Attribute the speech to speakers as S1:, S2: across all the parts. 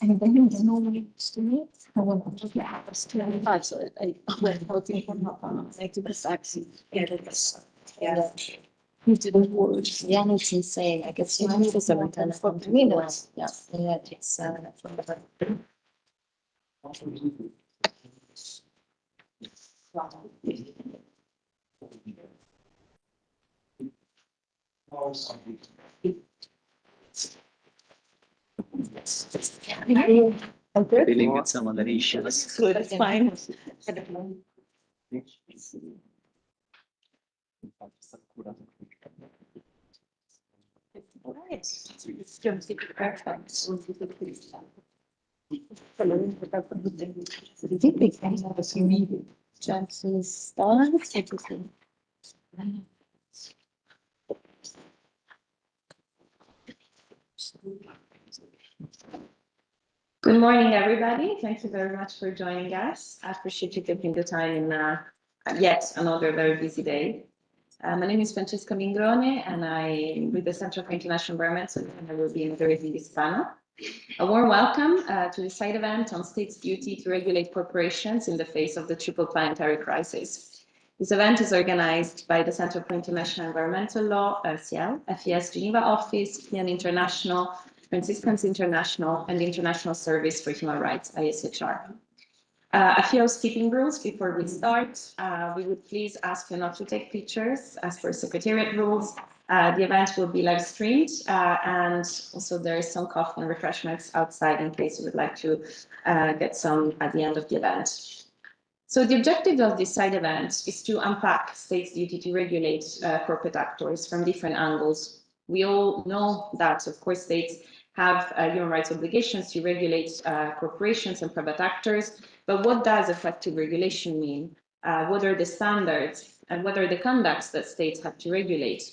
S1: And then you know what it's doing. I want to get out of school. So I went working from like to the taxi. Yeah. You did the words. Yeah, and it's insane. I guess you need to 7 times for minutes. Yeah. Yeah, it's
S2: Dealing with some other issues.
S1: good. It's fine.
S3: Good morning, everybody. Thank you very much for joining us. I appreciate you taking the time in yet another very busy day. My name is Francesca Mingrone, and I'm with the Center for International Environment, and I will be moderating this panel. A warm welcome to the side event on states' duty to regulate corporations in the face of the triple planetary crisis. This event is organized by the Center for International Environmental Law, CIEL, FES Geneva Office, PN International, Franciscans International, and the International Service for Human Rights, ISHR. A few housekeeping rules before we start. We would please ask you not to take pictures as per Secretariat rules. The event will be live streamed, and also there is some coffee and refreshments outside in case you would like to get some at the end of the event. So the objective of this side event is to unpack states' duty to regulate corporate actors from different angles. We all know that, of course, states have human rights obligations to regulate corporations and private actors, but what does effective regulation mean? What are the standards and what are the conducts that states have to regulate?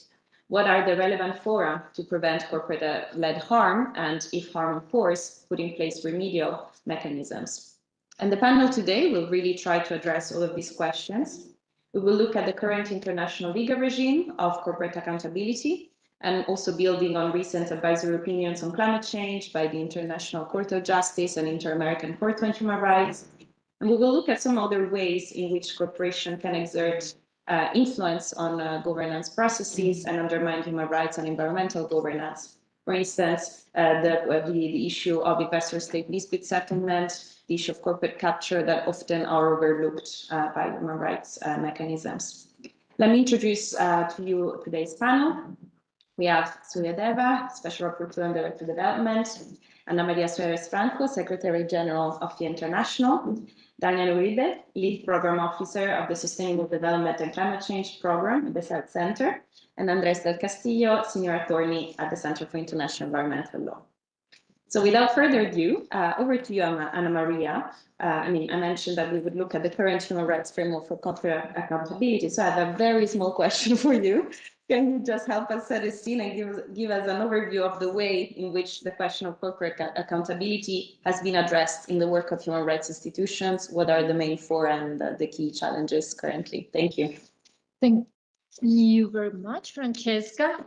S3: What are the relevant fora to prevent corporate-led harm, and if harm occurs, put in place remedial mechanisms? And the panel today will really try to address all of these questions. We will look at the current international legal regime of corporate accountability, and also building on recent advisory opinions on climate change by the International Court of Justice and Inter-American Court on Human Rights. And we will look at some other ways in which corporation can exert influence on governance processes and undermine human rights and environmental governance. For instance, the issue of investor-state dispute settlement, the issue of corporate capture that often are overlooked by human rights mechanisms. Let me introduce to you today's panel. We have Surya Deva, Special Rapporteur on Director Development, Ana Maria Suarez Franco, Secretary General of the International, Daniel Uribe, Lead Program Officer of the Sustainable Development and Climate Change Program at the South Center, and Andres del Castillo, Senior Attorney at the Center for International Environmental Law. So without further ado, over to you, Ana Maria. I mentioned that we would look at the current human rights framework for corporate accountability. So I have a very small question for you. Can you just help us set the scene and give us an overview of the way in which the question of corporate accountability has been addressed in the work of human rights institutions? What are the main fora and the key challenges currently? Thank you.
S1: Thank you very much, Francesca.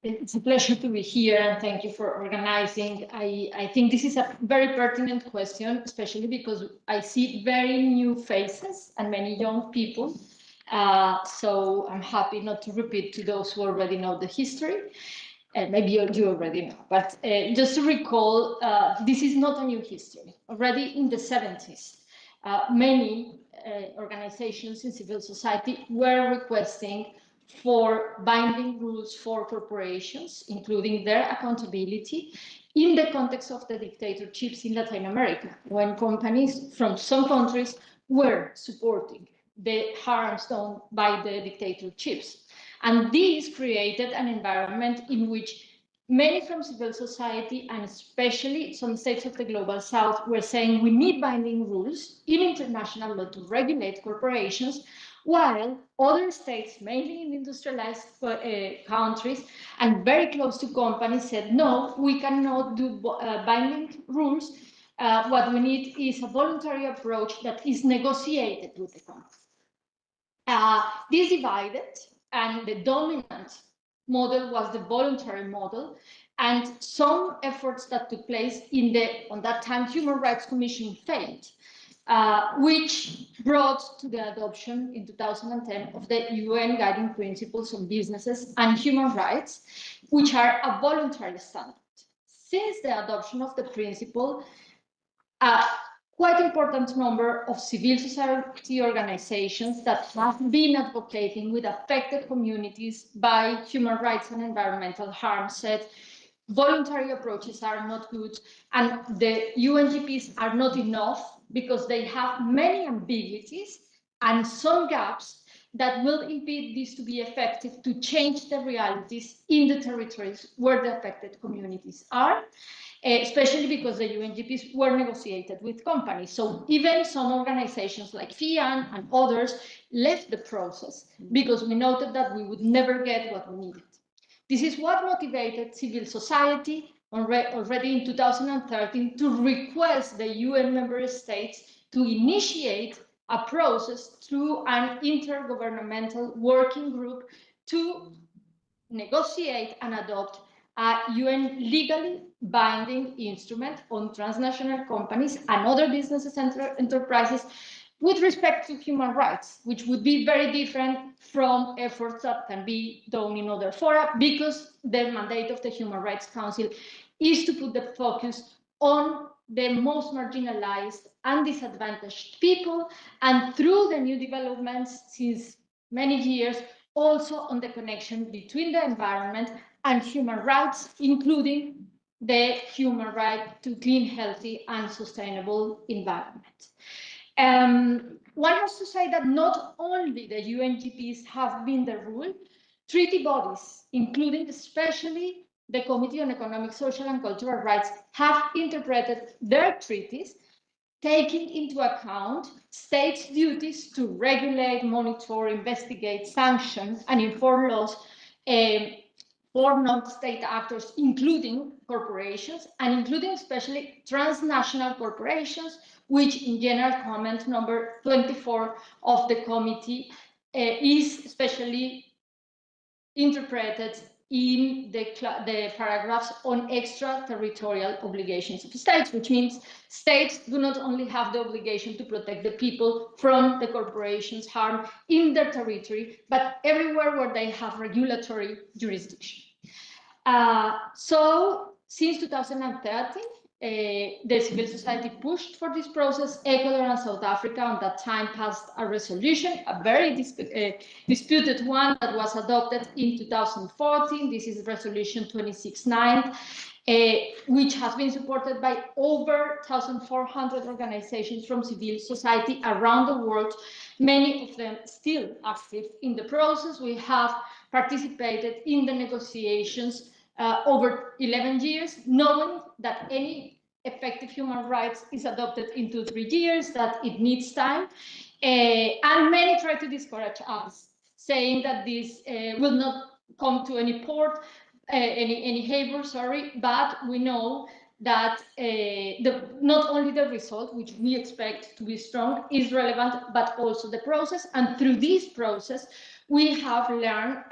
S1: It's a pleasure to be here, and thank you for organizing. I think this is a very pertinent question, especially because I see very new faces and many young people. So I'm happy not to repeat to those who already know the history. Maybe you already know, but just to recall, this is not a new history. Already in the 70s, many organizations in civil society were requesting for binding rules for corporations, including their accountability, in the context of the dictatorships in Latin America, when companies from some countries were supporting the harms done by the dictatorships. And this created an environment in which many from civil society, and especially some states of the global south, were saying we need binding rules in international law to regulate corporations, while other states, mainly in industrialized countries and very close to companies, said, no, we cannot do binding rules. What we need is a voluntary approach that is negotiated with the company. This divided, and the dominant model was the voluntary model, And some efforts that took place on that time, Human Rights Commission failed, which brought to the adoption in 2010 of the UN Guiding Principles on Businesses and Human Rights, which are a voluntary standard. Since the adoption of the principle, a quite important number of civil society organizations that have been advocating with affected communities by human rights and environmental harm said voluntary approaches are not good and the UNGPs are not enough because they have many ambiguities and some gaps that will impede this to be effective to change the realities in the territories where the affected communities are, especially because the UNGPs were negotiated with companies. So even some organizations like FIAN and others left the process because we noted that we would never get what we needed. This is what motivated civil society already in 2013 to request the UN member states to initiate a process through an intergovernmental working group to negotiate and adopt a UN legally binding instrument on transnational companies and other businesses and enterprises with respect to human rights, which would be very different from efforts that can be done in other fora, because the mandate of the Human Rights Council is to put the focus on the most marginalized and disadvantaged people, and through the new developments since many years, also on the connection between the environment and human rights, including the human right to clean, healthy, and sustainable environment. One has to say that not only the UNGPs have been the rule, treaty bodies, including especially the Committee on Economic, Social, and Cultural Rights, have interpreted their treaties, taking into account states' duties to regulate, monitor, investigate, sanction, and enforce laws for non-state actors, including corporations, and including especially transnational corporations, which in general comment number 24 of the committee is especially interpreted in the paragraphs on extraterritorial obligations of states, which means states do not only have the obligation to protect the people from the corporations' harm in their territory, but everywhere where they have regulatory jurisdiction. So since 2013, the civil society pushed for this process. Ecuador and South Africa at that time passed a resolution, a very disputed one that was adopted in 2014. This is resolution 26/9, which has been supported by over 1,400 organizations from civil society around the world, many of them still active in the process. We have participated in the negotiations over 11 years, knowing that any effective human rights is adopted in 2-3 years, that it needs time. And many try to discourage us, saying that this will not come to any favor, but we know that not only the result, which we expect to be strong, is relevant, but also the process. And through this process, we have learned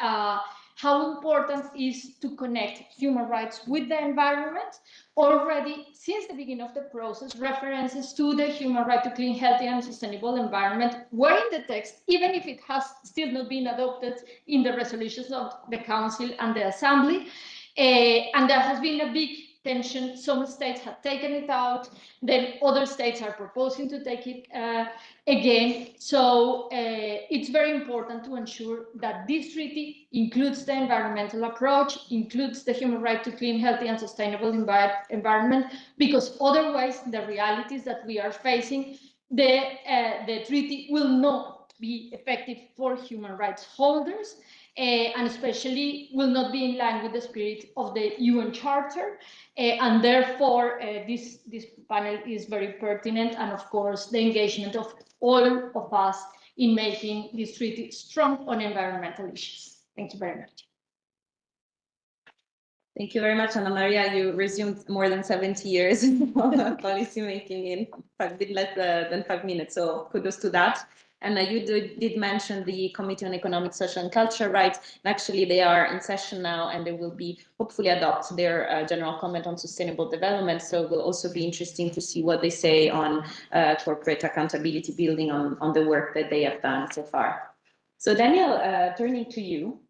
S1: how important it is to connect human rights with the environment. Already, since the beginning of the process, references to the human right to clean, healthy, and sustainable environment were in the text, even if it has still not been adopted in the resolutions of the Council and the Assembly. And there has been a big tension. Some states have taken it out, then other states are proposing to take it again. So it's very important to ensure that this treaty includes the environmental approach, includes the human right to clean, healthy, and sustainable environment, because otherwise the realities that we are facing, the treaty will not be effective for human rights holders, and especially will not be in line with the spirit of the UN Charter. And therefore, this panel is very pertinent, and of course, the engagement of all of us in making this treaty strong on environmental issues. Thank you very much.
S3: Thank you very much, Ana Maria. You resumed more than 70 years of policy making in a bit less than 5 minutes, so kudos to that. And you did mention the Committee on Economic, Social and Cultural Rights. And actually, they are in session now, and they will be hopefully adopt their general comment on sustainable development. So it will also be interesting to see what they say on corporate accountability building on the work that they have done so far. So Daniel, turning to you.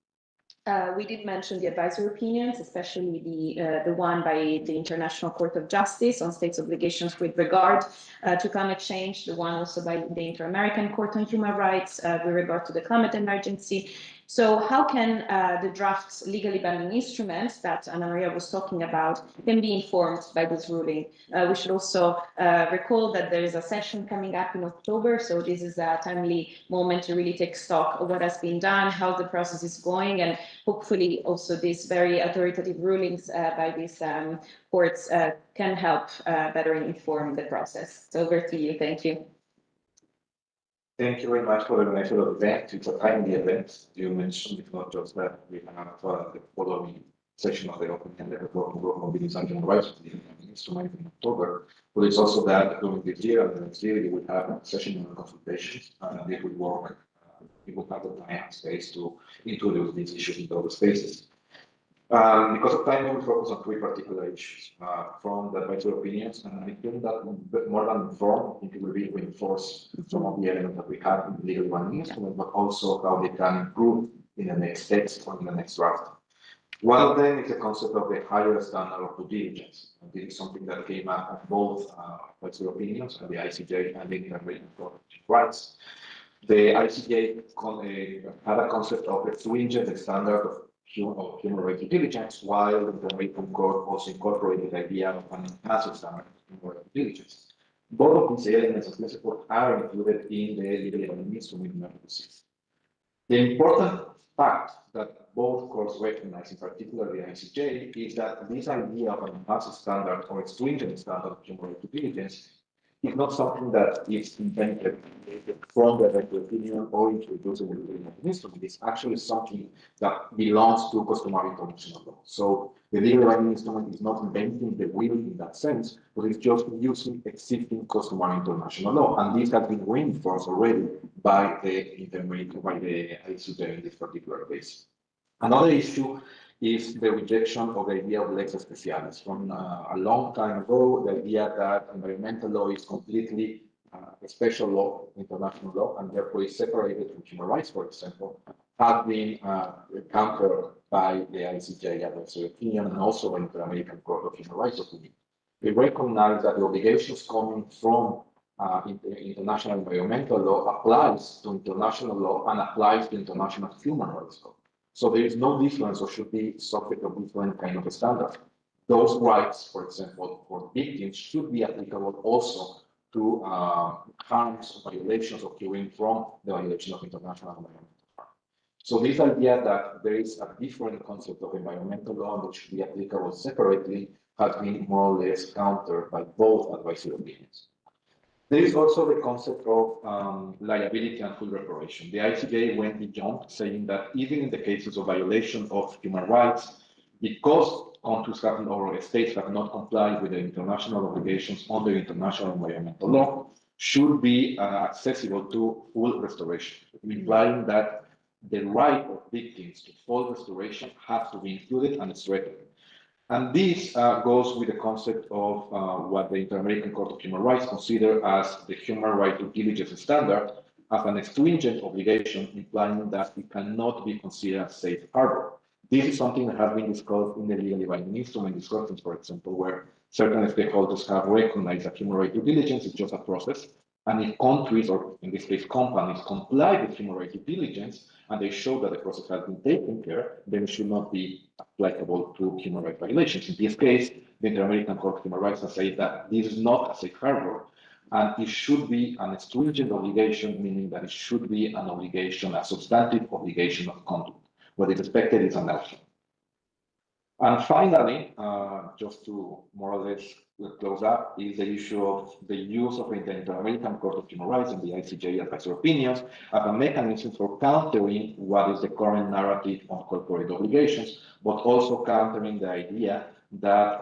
S3: We did mention the advisory opinions, especially the one by the International Court of Justice on states' obligations with regard to climate change, the one also by the Inter-American Court on Human Rights with regard to the climate emergency. So how can the draft legally binding instruments that Anna Maria was talking about can be informed by this ruling? We should also recall that there is a session coming up in October, so this is a timely moment to really take stock of what has been done, how the process is going, and hopefully also these very authoritative rulings by these courts can help better inform the process. So over to you. Thank you.
S4: Thank you very much for the organization of the event. It's a timely event. You mentioned it's not just that we have the following session of the Open and Working Group on Business and Human Rights instrument in October, but it's also that during this year and the next year we will have a session on consultations and it will work. We will have the time and space to introduce these issues into other spaces. Because of time, we will focus on three particular issues from the advisory opinions, and I think that more than inform, I think it will be reinforce some of the elements that we have in the legal binding instrument, but also how they can improve in the next steps or in the next draft. One of them is the concept of the higher standard of due diligence. And this is something that came up of both advisory opinions and the ICJ and the Intergovernmental Court of Human Rights. The ICJ had a concept of a stringent standard of human rights due diligence, while the Intergovernmental Court also incorporated the idea of an enhanced standard of human rights due diligence. Both of these elements and principles are included in the legal binding instrument in Article 6. The important fact that both courts recognize, in particular the ICJ, is that this idea of an enhanced standard or a stringent standard of human rights due diligence is not something that is invented from the advisory opinion or introduced in the legal binding instrument. It's actually something that belongs to customary international law. So the legal binding instrument is not inventing the wheel in that sense, but it's just using existing customary international law. And this has been reinforced already by the ICJ in this particular case. Another issue is the rejection of the idea of lex specialis. From a long time ago, the idea that environmental law is completely a special law, international law, and therefore is separated from human rights, for example, have been countered by the ICJ advisory opinion and also by the Inter-American Court of Human Rights opinion. We recognize that the obligations coming from international environmental law applies to international law and applies to international human rights law. So there is no difference or should be subject to different kind of a standard. Those rights, for example, for victims should be applicable also to harms or violations occurring from the violation of international environmental law. So this idea that there is a different concept of environmental law which should be applicable separately has been more or less countered by both advisory opinions. There is also the concept of liability and full reparation. The ICJ went beyond, saying that even in the cases of violation of human rights, because countries have or states have not complied with the international obligations under international environmental law, should be accessible to full restoration, implying that the right of victims to full restoration has to be included and strengthened. And this goes with the concept of what the Inter-American Court of Human Rights consider as the human right due diligence standard as an stringent obligation, implying that it cannot be considered a safe harbor. This is something that has been discussed in the legally binding instrument discussions, for example, where certain stakeholders have recognized that human right due diligence is just a process. And if countries, or in this case companies, comply with human right due diligence, and they show that the process has been taken care, then it should not be applicable to human rights violations. In this case, the Inter-American Court of Human Rights has said that this is not a safe harbor, and it should be an stringent obligation, meaning that it should be an obligation, a substantive obligation of conduct. What is expected is an action. And finally, just to more or less close up, is the issue of the use of the Inter-American Court of Human Rights and the ICJ advisory opinions as a mechanism for countering what is the current narrative on corporate obligations, but also countering the idea that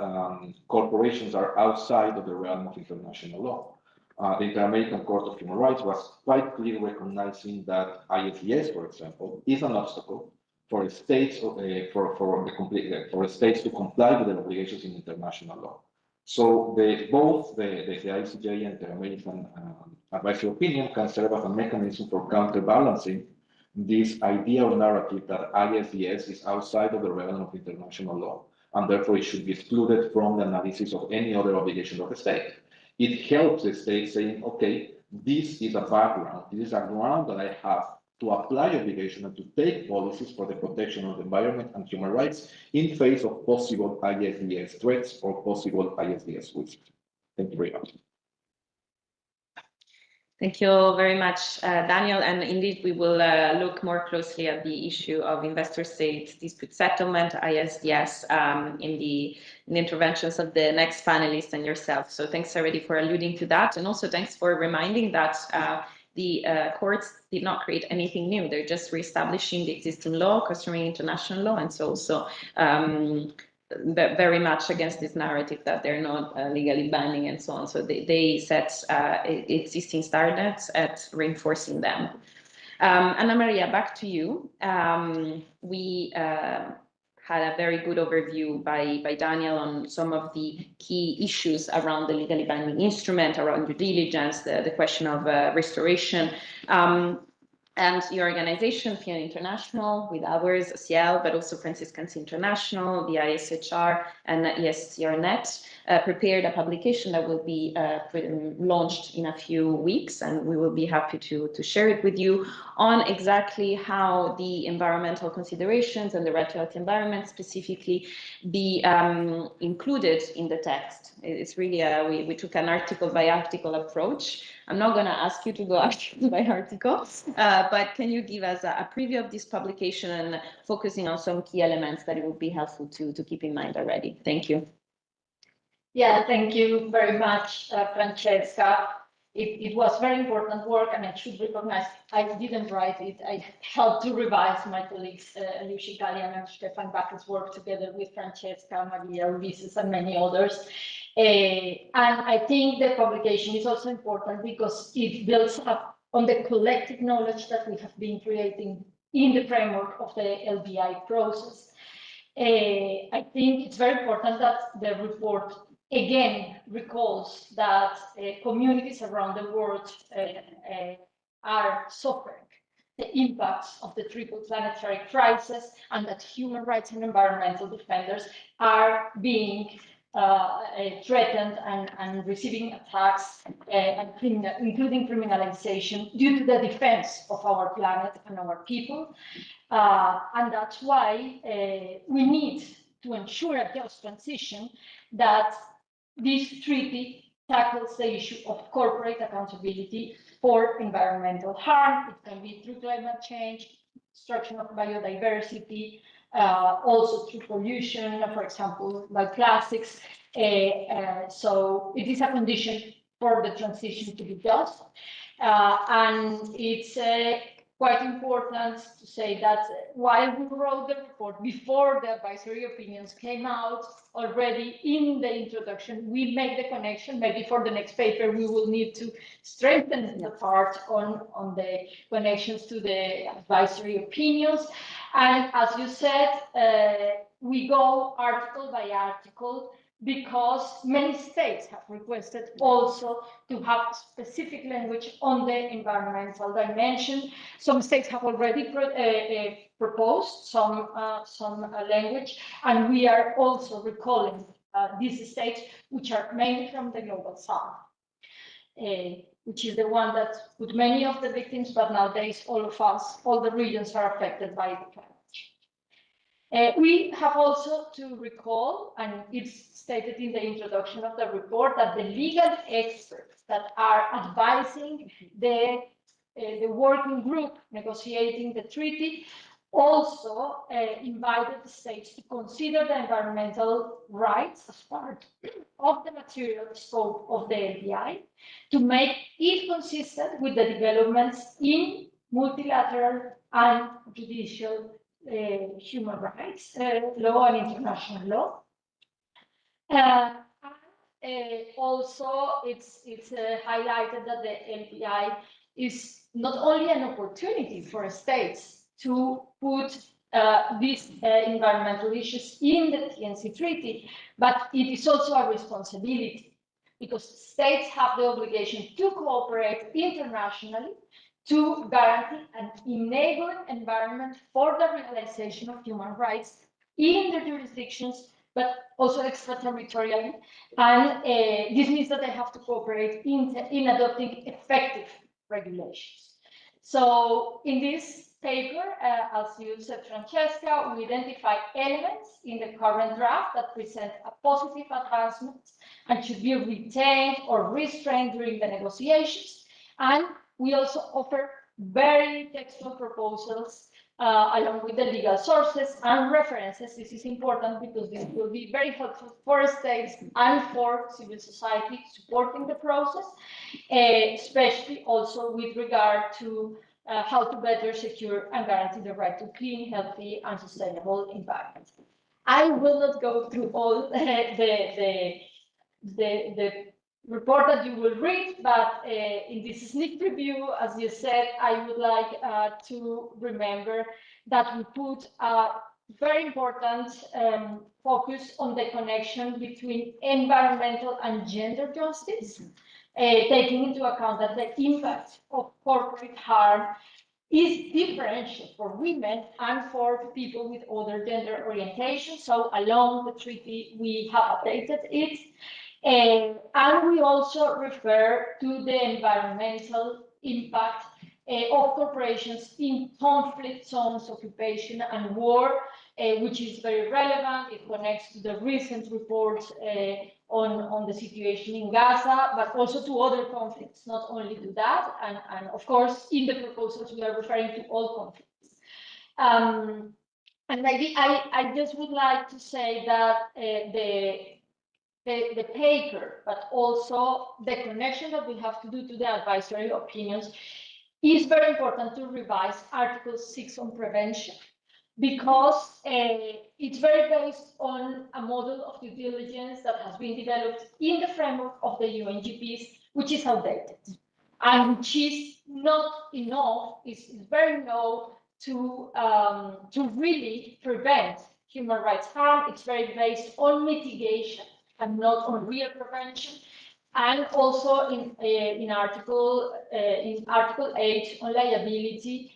S4: corporations are outside of the realm of international law. The Inter-American Court of Human Rights was quite clear recognizing that ISDS, for example, is an obstacle for states for states to comply with their obligations in international law. So both the ICJ and the American advisory opinion can serve as a mechanism for counterbalancing this idea or narrative that ISDS is outside of the realm of international law, and therefore it should be excluded from the analysis of any other obligation of the state. It helps the state saying, okay, this is a background, this is a ground that I have to apply obligation and to take policies for the protection of the environment and human rights in face of possible ISDS threats or possible ISDS risks. Thank you very much.
S3: Thank you very much, Daniel. And indeed, we will look more closely at the issue of investor-state dispute settlement, ISDS, in the interventions of the next panelists and yourself. So thanks already for alluding to that. And also thanks for reminding that the courts did not create anything new. They're just reestablishing the existing law, customary international law, and so also very much against this narrative that they're not legally binding and so on. So they set existing standards at reinforcing them. Anna Maria, back to you. We had a very good overview by Daniel on some of the key issues around the legally binding instrument, around due diligence, the question of restoration. And your organization, FIAN International, with ours, CL, but also Franciscans International, the ISHR, and ESCRnet, prepared a publication that will be launched in a few weeks, and we will be happy to share it with you on exactly how the environmental considerations and the right to healthy environment specifically be included in the text. It's really, we took an article by article approach. I'm not going to ask you to go article by article, but can you give us a preview of this publication and focusing on some key elements that it would be helpful to keep in mind already? Thank you.
S1: Yeah, thank you very much, Francesca. It was very important work, and I should recognize I didn't write it. I helped to revise my colleagues, Lucy Gallian and Stefan Bacchus' work together with Francesca, Maria Ulises, and many others. And I think the publication is also important because it builds up on the collective knowledge that we have been creating in the framework of the LBI process. I think it's very important that the report again recalls that communities around the world are suffering the impacts of the triple planetary crisis, and that human rights and environmental defenders are being threatened and receiving attacks, including criminalization, due to the defense of our planet and our people. And that's why we need to ensure a just transition, that this treaty tackles the issue of corporate accountability for environmental harm. It can be through climate change, destruction of biodiversity, also through pollution, for example, by plastics. So it is a condition for the transition to be just. And it's quite important to say that while we wrote the report before the advisory opinions came out, already in the introduction, we made the connection. Maybe for the next paper, we will need to strengthen the part on the connections to the advisory opinions. And as you said, we go article by article, because many states have requested also to have specific language on the environmental dimension. Some states have already proposed some language, and we are also recalling these states, which are mainly from the Global South, which is the one that put many of the victims, but nowadays all of us, all the regions are affected by the climate change. We have also to recall, and it's stated in the introduction of the report, that the legal experts that are advising the working group negotiating the treaty also invited the states to consider the environmental rights as part of the material scope of the LBI, to make it consistent with the developments in multilateral and judicial human rights law and international law. And also it's highlighted that the LPI is not only an opportunity for states to put these environmental issues in the TNC treaty, but it is also a responsibility because states have the obligation to cooperate internationally to guarantee an enabling environment for the realization of human rights in their jurisdictions, but also extraterritorially. And this means that they have to cooperate in adopting effective regulations. So in this paper, as you said, Francesca, we identify elements in the current draft that present a positive advancement and should be retained or restrained during the negotiations. And we also offer very textual proposals along with the legal sources and references. This is important because this will be very helpful for states and for civil society supporting the process, especially also with regard to how to better secure and guarantee the right to clean, healthy, and sustainable environment. I will not go through all the report that you will read, but in this sneak preview, as you said, I would like to remember that we put a very important focus on the connection between environmental and gender justice, taking into account that the impact of corporate harm is differential for women and for people with other gender orientations. So along the treaty, we have updated it. And we also refer to the environmental impact of corporations in conflict zones, occupation, and war, which is very relevant. It connects to the recent reports on the situation in Gaza, but also to other conflicts, not only to that. And of course, in the proposals, we are referring to all conflicts. And maybe I just would like to say that the paper, but also the connection that we have to do to the advisory opinions is very important to revise Article 6 on prevention, because it's very based on a model of due diligence that has been developed in the framework of the UNGPs, which is outdated and which is not enough, is very low to really prevent human rights harm. It's very based on mitigation and not on real prevention. And also in Article 8 on liability,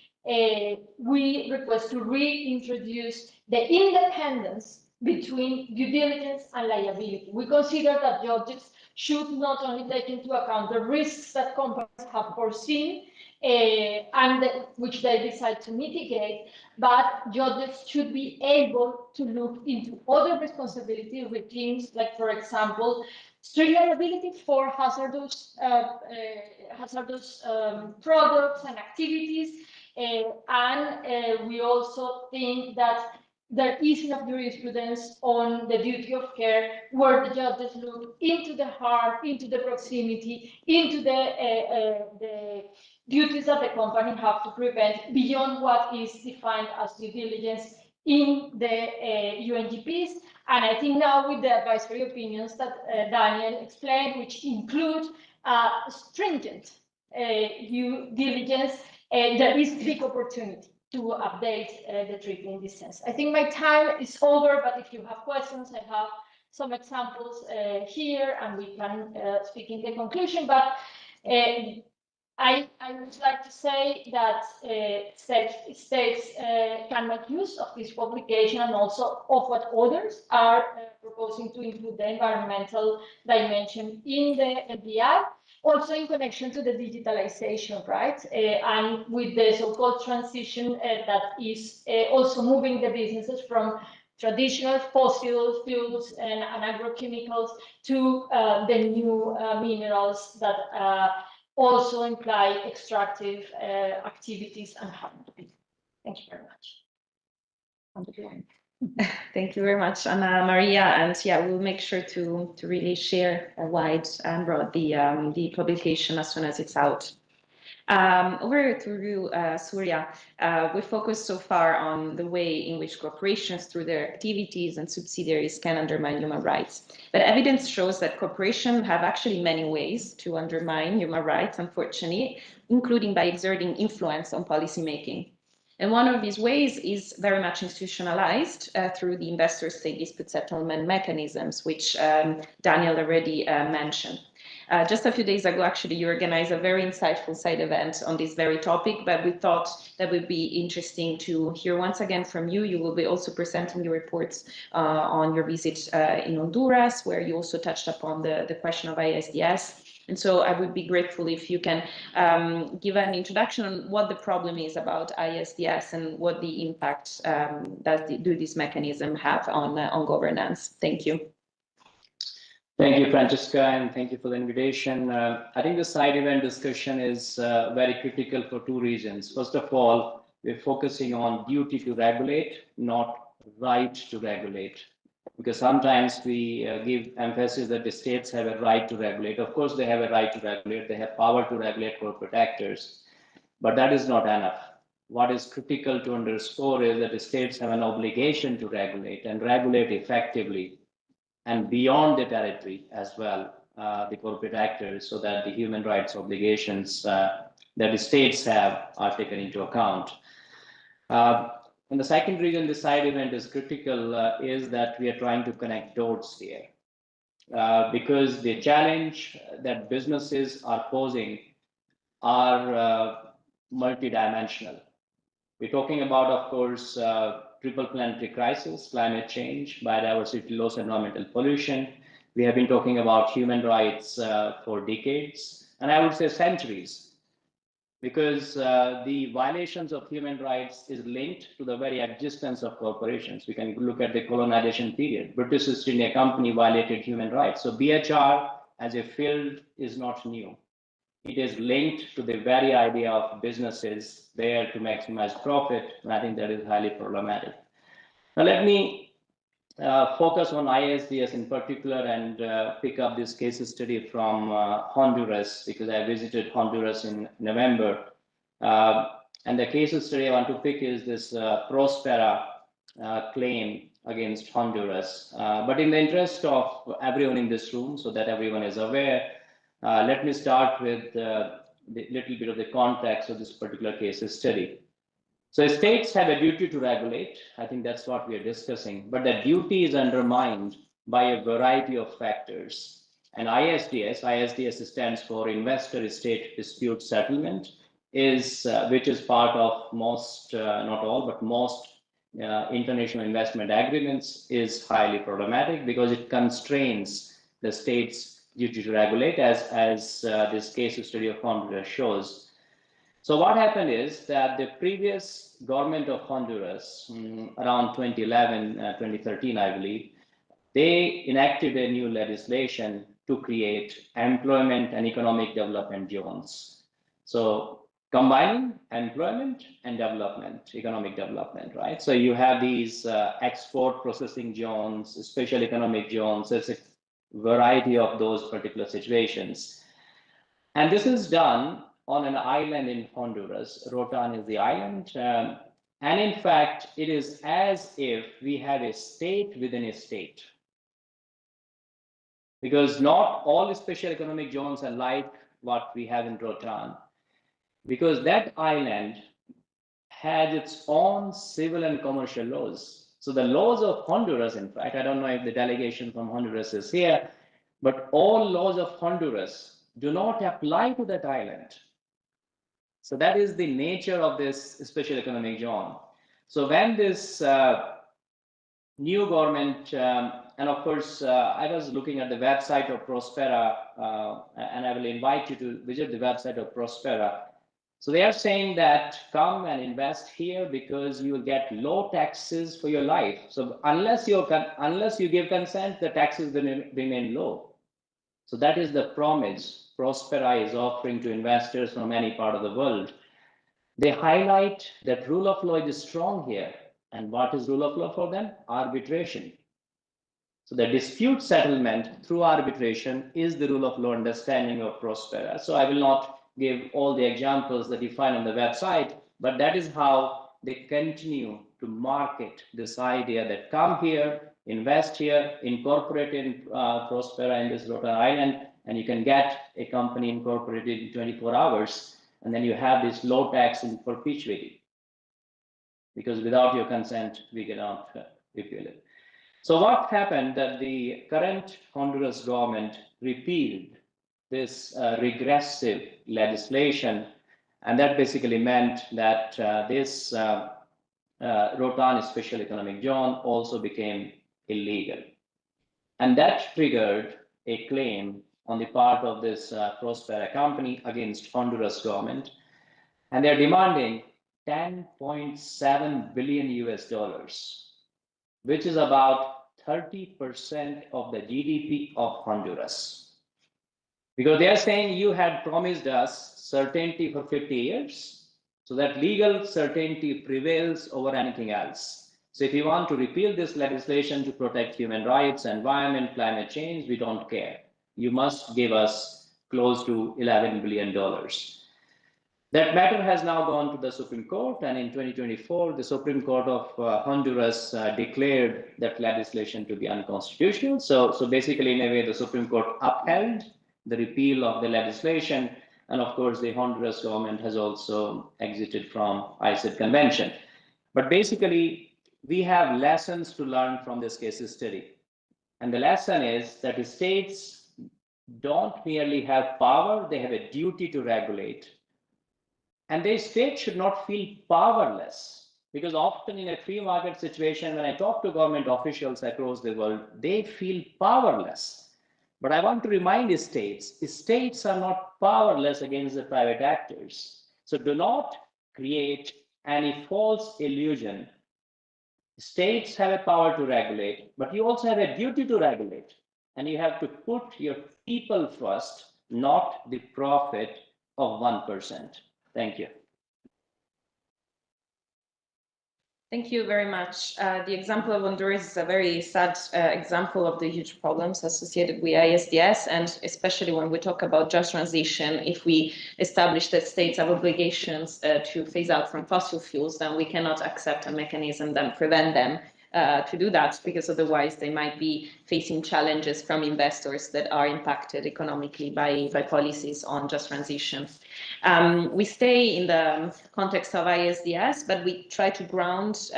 S1: we request to reintroduce the independence between due diligence and liability. We consider that judges should not only take into account the risks that companies have foreseen and which they decide to mitigate, but judges should be able to look into other responsibility regimes, like, for example, strict liability for hazardous products and activities. And we also think that there is enough jurisprudence on the duty of care, where the judges look into the harm, into the proximity, into the duties that the company have to prevent beyond what is defined as due diligence in the UNGPs. And I think now with the advisory opinions that Daniel explained, which include stringent due diligence, there is big opportunity to update the treaty in this sense. I think my time is over, but if you have questions, I have some examples here, and we can speak in the conclusion. But I would like to say that states can make use of this publication and also of what others are proposing to include the environmental dimension in the LPI, also in connection to the digitalization, right? And with the so-called transition that is also moving the businesses from traditional fossil fuels and agrochemicals to the new minerals that also imply extractive activities and harm to people. Thank you very much.
S3: Thank you very much, Ana Maria. And yeah, we'll make sure to really share wide and broad the publication as soon as it's out. Over to you, Surya. We focused so far on the way in which corporations, through their activities and subsidiaries, can undermine human rights. But evidence shows that corporations have actually many ways to undermine human rights, unfortunately, including by exerting influence on policymaking. And one of these ways is very much institutionalized through the investor-state dispute settlement mechanisms, which Daniel already mentioned. Just a few days ago, actually, you organized a very insightful side event on this very topic, but we thought that would be interesting to hear once again from you. You will be also presenting your reports on your visit in Honduras, where you also touched upon the question of ISDS. And so I would be grateful if you can give an introduction on what the problem is about ISDS and what the impact do this mechanism have on governance. Thank you.
S2: Thank you, Francesca, and thank you for the invitation. I think the side event discussion is very critical for two reasons. First of all, we're focusing on duty to regulate, not right to regulate. Because sometimes we give emphasis that the states have a right to regulate. Of course, they have a right to regulate. They have power to regulate corporate actors, but that is not enough. What is critical to underscore is that the states have an obligation to regulate and regulate effectively and beyond the territory as well, the corporate actors, so that the human rights obligations that the states have are taken into account. And the second reason the side event is critical is that we are trying to connect dots here. Because the challenge that businesses are posing are multidimensional. We're talking about, of course, triple planetary crisis, climate change, biodiversity loss, environmental pollution. We have been talking about human rights for decades, and I would say centuries. Because the violations of human rights is linked to the very existence of corporations. We can look at the colonization period. British East India Company violated human rights. So BHR as a field is not new. It is linked to the very idea of businesses there to maximize profit. And I think that is highly problematic. Now let me focus on ISDS in particular and pick up this case study from Honduras, because I visited Honduras in November. And the case study I want to pick is this Prospera claim against Honduras. But in the interest of everyone in this room, so that everyone is aware, let me start with the little bit of the context of this particular case study. So states have a duty to regulate. I think that's what we are discussing, but the duty is undermined by a variety of factors. And ISDS stands for Investor State Dispute Settlement, which is part of most, not all, but most international investment agreements, is highly problematic because it constrains the state's duty to regulate, as this case study of Honduras shows. So what happened is that the previous government of Honduras, around 2011, 2013, I believe, they enacted a new legislation to create employment and economic development zones. So combining employment and development, economic development, right? So you have these export processing zones, special economic zones. There's a variety of those particular situations. And this is done on an island in Honduras. Rotan is the island. And in fact, it is as if we have a state within a state. Because not all special economic zones are like what we have in Rotan. Because that island has its own civil and commercial laws. So the laws of Honduras, in fact, I don't know if the delegation from Honduras is here, but all laws of Honduras do not apply to that island. So that is the nature of this special economic zone. So when this new government, and of course, I was looking at the website of Prospera, and I will invite you to visit the website of Prospera. So they are saying that come and invest here because you will get low taxes for your life. So unless you give consent, the taxes remain low. So that is the promise Prospera is offering to investors from any part of the world. They highlight that rule of law is strong here. And what is rule of law for them? Arbitration. So the dispute settlement through arbitration is the rule of law understanding of Prospera. So I will not give all the examples that you find on the website, but that is how they continue to market this idea that come here, invest here, incorporate in Prospera in this Rhode Island, and you can get a company incorporated in 24 hours, and then you have this low tax in perpetuity. Because without your consent, we cannot repeal it. So what happened that the current Honduras government repealed this regressive legislation, and that basically meant that this Rotan Special Economic Zone also became illegal. And that triggered a claim on the part of this Prospera company against Honduras government, and they're demanding $10.7 billion US, which is about 30% of the GDP of Honduras. Because they are saying you had promised us certainty for 50 years, so that legal certainty prevails over anything else. So if you want to repeal this legislation to protect human rights, environment, climate change, we don't care. You must give us close to $11 billion. That matter has now gone to the Supreme Court, and in 2024, the Supreme Court of Honduras declared that legislation to be unconstitutional. So basically, in a way, the Supreme Court upheld the repeal of the legislation, and of course, the Honduras government has also exited from ICID convention. But basically, we have lessons to learn from this case study. And the lesson is that the states don't merely have power, they have a duty to regulate. And the state should not feel powerless, because often in a free market situation, when I talk to government officials across the world, they feel powerless. But I want to remind the states are not powerless against the private actors. So do not create any false illusion. States have a power to regulate, but you also have a duty to regulate. And you have to put your people first, not the profit of 1%. Thank you.
S3: Thank you very much. The example of Honduras is a very sad example of the huge problems associated with ISDS, and especially when we talk about just transition, if we establish that states have obligations to phase out from fossil fuels, then we cannot accept a mechanism that prevent them to do that, because otherwise they might be facing challenges from investors that are impacted economically by policies on just transition. We stay in the context of ISDS, but we try to ground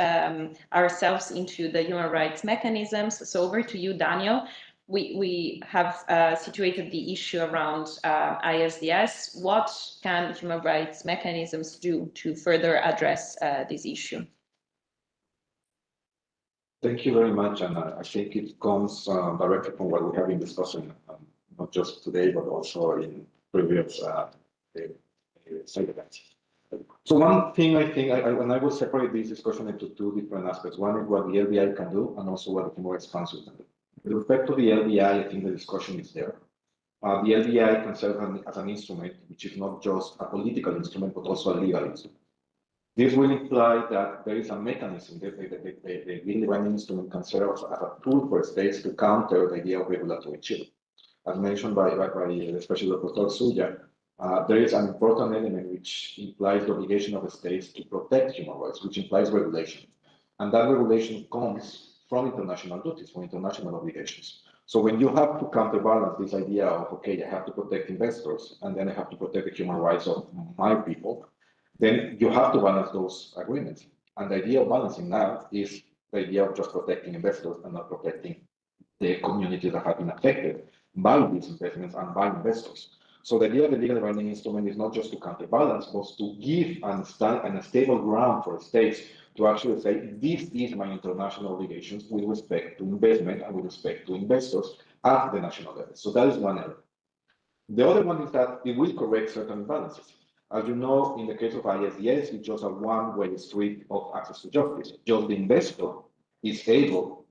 S3: ourselves into the human rights mechanisms. So over to you, Daniel. We have situated the issue around ISDS. What can human rights mechanisms do to further address this issue?
S4: Thank you very much, and I think it comes directly from what we have been discussing, not just today, but also in previous side events. So one thing I think, when I will separate this discussion into two different aspects. One is what the LBI can do, and also what the human rights council can do. With respect to the LBI, I think the discussion is there. The LBI can serve as an instrument, which is not just a political instrument, but also a legal instrument. This will imply that there is a mechanism, the legal instrument can serve as a tool for states to counter the idea of regulatory chill. As mentioned by especially Dr. Suya, there is an important element which implies the obligation of the states to protect human rights, which implies regulation. And that regulation comes from international duties, from international obligations. So when you have to counterbalance this idea of, okay, I have to protect investors, and then I have to protect the human rights of my people, then you have to balance those agreements. And the idea of balancing now is the idea of just protecting investors and not protecting the communities that have been affected by these investments and by investors. So the idea of the legal binding instrument is not just to counterbalance, but to give a stable ground for states to actually say, this is my international obligations with respect to investment and with respect to investors at the national level. So that is one element. The other one is that it will correct certain imbalances. As you know, in the case of ISDS, it's just a one-way street of access to justice. Just the investor is able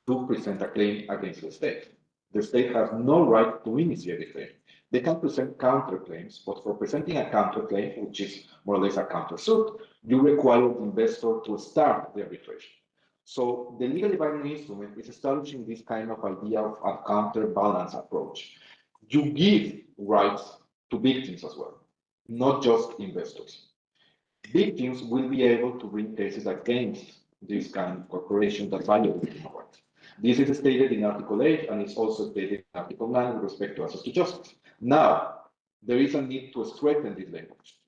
S4: to present a claim against the state. The state has no right to initiate a claim. They can present counterclaims, but for presenting a counterclaim, which is more or less a countersuit, you require the investor to start the arbitration. So the legally binding instrument is establishing this kind of idea of a counterbalance approach. You give rights to victims as well. not just investors. Big teams will be able to bring cases against this kind of corporation that violate human rights. This is stated in Article 8 and it's also stated in Article 9 with respect to access to justice. Now, there is a need to strengthen this language.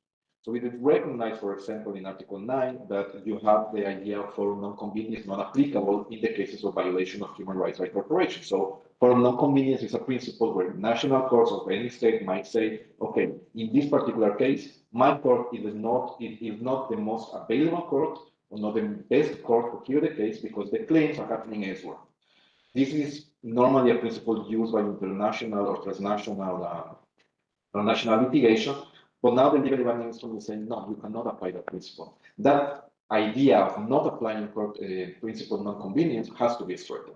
S4: So it is recognized, for example, in Article 9 that you have the idea of forum non-convenience not applicable in the cases of violation of human rights by corporations. So forum non-convenience is a principle where national courts of any state might say, okay, in this particular case, my court is not the most available court or not the best court to hear the case because the claims are happening elsewhere. This is normally a principle used by international or transnational national litigation, but now the legally binding instrument is saying, no, you cannot apply that principle. That idea of not applying principle non-convenience has to be straightened.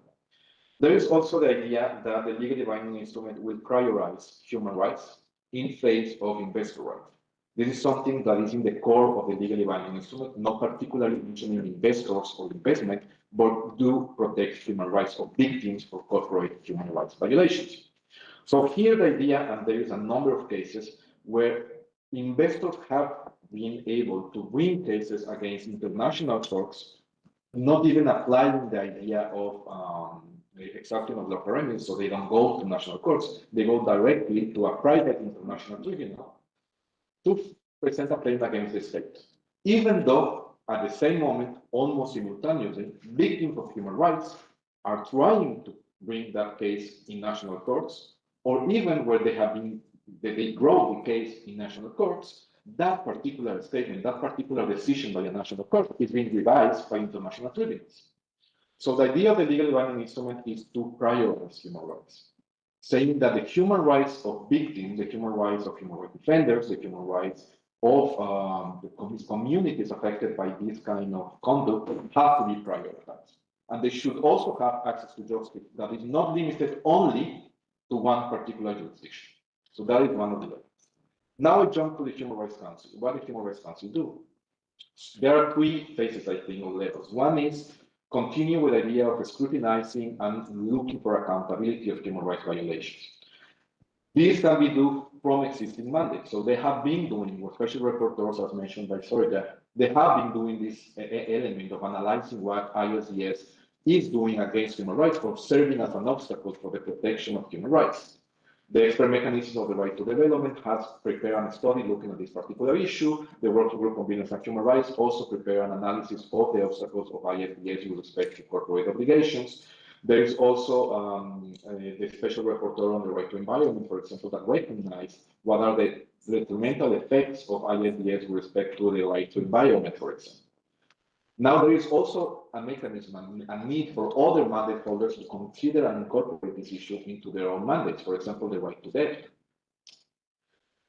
S4: There is also the idea that the legally binding instrument will prioritize human rights in face of investor rights. This is something that is in the core of the legally binding instrument, not particularly mentioning investors or investment, but do protect human rights of victims for corporate human rights violations. So here the idea, and there is a number of cases where investors have been able to bring cases against international courts, not even applying the idea of exacting of law remedies, so they don't go to national courts, they go directly to a private international tribunal to present a claim against the state. Even though at the same moment, almost simultaneously, victims of human rights are trying to bring that case in national courts, or even where they grow the case in national courts, that particular statement, that particular decision by a national court is being revised by international tribunals. So the idea of the legally binding instrument is to prioritize human rights, saying that the human rights of victims, the human rights of human rights defenders, the human rights of the communities affected by this kind of conduct have to be prioritized. And they should also have access to justice that is not limited only to one particular jurisdiction. So that is one of the levels. Now I jump to the Human Rights Council. What does the Human Rights Council do? There are three phases, I think, or levels. One is continue with the idea of scrutinizing and looking for accountability of human rights violations. This can be done from existing mandates. So they have been doing, with special rapporteurs, as mentioned by Soraya, they have been doing this element of analyzing what ISDS is doing against human rights for serving as an obstacle for the protection of human rights. The expert mechanisms of the right to development has prepared a study looking at this particular issue. The Working Group on Business and Human Rights also prepared an analysis of the obstacles of ISDS with respect to corporate obligations. There is also the special rapporteur on the right to environment, for example, that recognize what are the detrimental effects of ISDS with respect to the right to environment, for example. Now, there is also a mechanism, a need for other mandate holders to consider and incorporate this issue into their own mandates, for example, the right to debt.